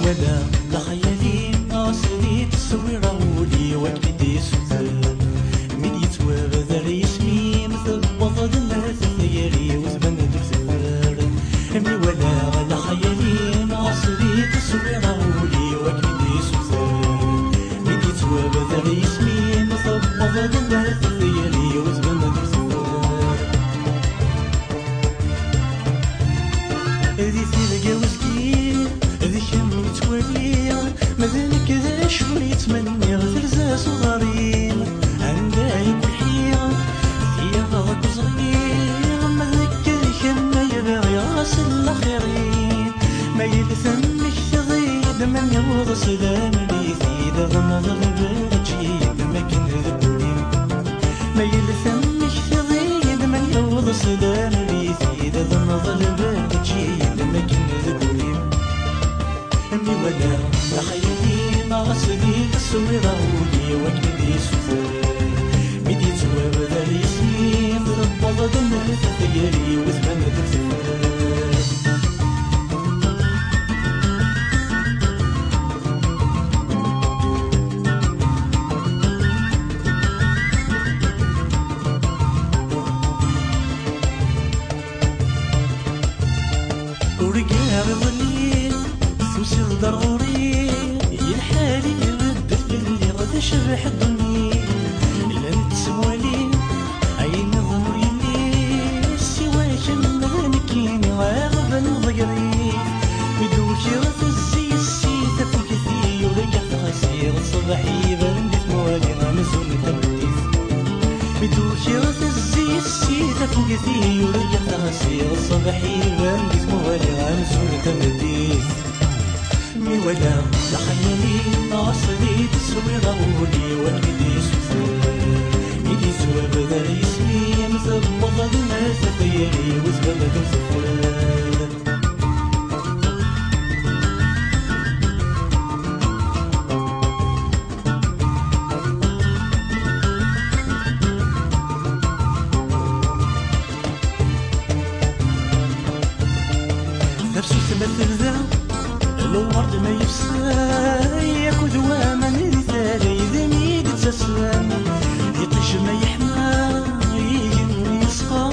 ولا لا خيالي أصلي تصوير ولي وكبدي سوزان من يتوابد ريسمي مثل بضد الناس ثياري وزبن دفزار من ولا لا خيالي أصلي تصوير ولي وكبدي سوزان من يتوابد ريسمي مثل بضد الناس ثياري وزبن دفزار هذي ثلقى وسكين هذي كم متولي مازالك ذا شوي يتمنى ترزا صغارين عندها يبحير فيها ضغط صغير مازالك كم يبغي راس الأخيرين ما يلثمك تضيد من يوض سلام لي ثيد غمض غبر جيد ما كان ذبولي ما يلثمك تضيد من يوض سلام لي ثيد غمض غبر جيد ما كان ذبولي أمي ولا لا خيالي ما غسلي تصوير ولي وكبدي سوزان ميدي توابد ريسمي ضرب الناس ثياري وزمان دفزار ورقار ظليل ثوسي ضروري ينحالي يردف اللي غدا شبح الدنيا إلا نتسوالي عين ظهري اللي سوا كمغنكيني وغبا نضقري مدوكي رث الزي السيدة فوقتي ورقع تغسير الصباحي بردت موالي غامزون تمديث مدوكي رث الزي السيدة فوقتي ورقع تغسير الصباحي بردت موالي غامزون تمديث مي ولا لا خيالي أصلي تصوير ولي وكبدي سوزان ميدي توابد ريسمي مثل بضد الناس ثياري وزبل دفزار نفسه تمثل ذا لو ورد ما يفسى ياكل واما نرثالي إذا ميد تسلم يطيش ما يحمى يجن ويصفى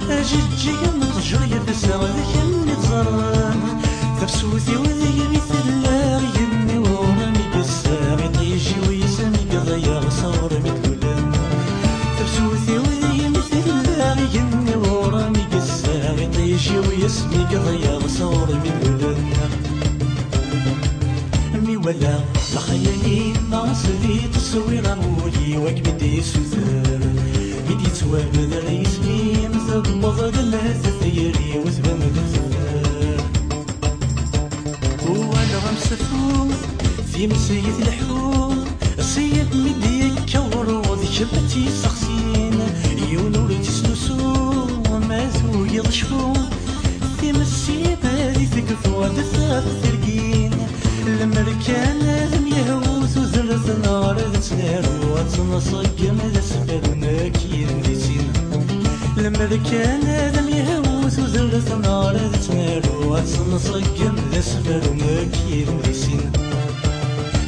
أجد جيا متجر يبسا ذاك نتزرم تفسوثي وذي مثل لا يجني ورامي قسا يطيجي ويسمي قضيا صور مثل تفسوثي وذي مثل لا يجني ورامي قسا يطيجي ويسمي قضيا صور مثل ولا لا خيالي ما صدي تصوير ولي وكبدي سوزان ميدي توابد ريسمي مثل بضد الناس ثياري وزبن دفزار وانا غمسفو في مسيت الحور السيد ميدي يكور وذي شبتي سخسين يونوري تسلسو ومازو يضشفو في مسيت هذي ثقفو دثاف ثرقين المركان لم يهوث وزرت النار تسنارو وتنصقم ذا سفرنا كيد مديسين المركان لم يهوث وزرت النار تسنارو وتنصقم ذا سفرنا كيد مديسين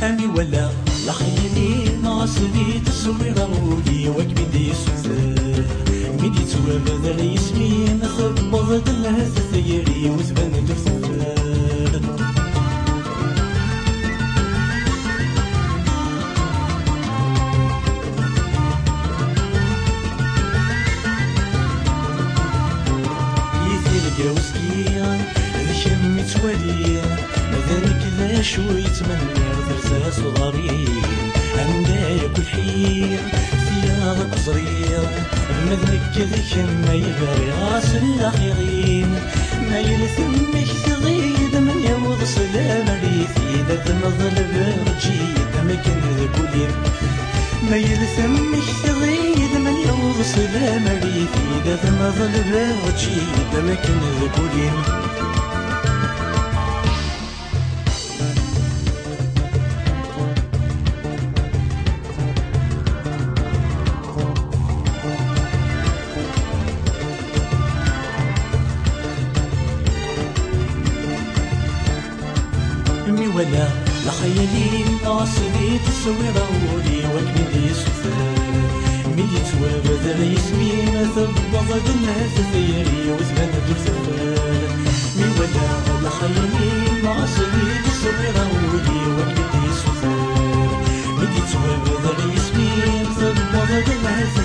أمي ولا لا خيالي ما صدي تصوير ولي وكبدي سوزان ميدي توابد ريسمي مثل بضد الناس ثياري وزبن دفزار شوي يتمنى ترزا صغارين عندها ياكل حير ثيابك صغير مثلك ذيك ما يبغي راس الأخيرين ما يلثمك تضيد من يوض سلام ريثي إذا تنظل برجيد ما كان ذكولين ما يلثمك تضيد من يوض سلام ريثي إذا تنظل برجيد ما كان ذكولين ولا لخيالي أصلي تصوير ولي وكني دي سفر مي يتوابد اسمي ما تبض الناس ثيري وزمان دور سفر مي ولا لخيالي أصلي تصوير ولي وكني دي سفر مي يتوابد اسمي ما تبض الناس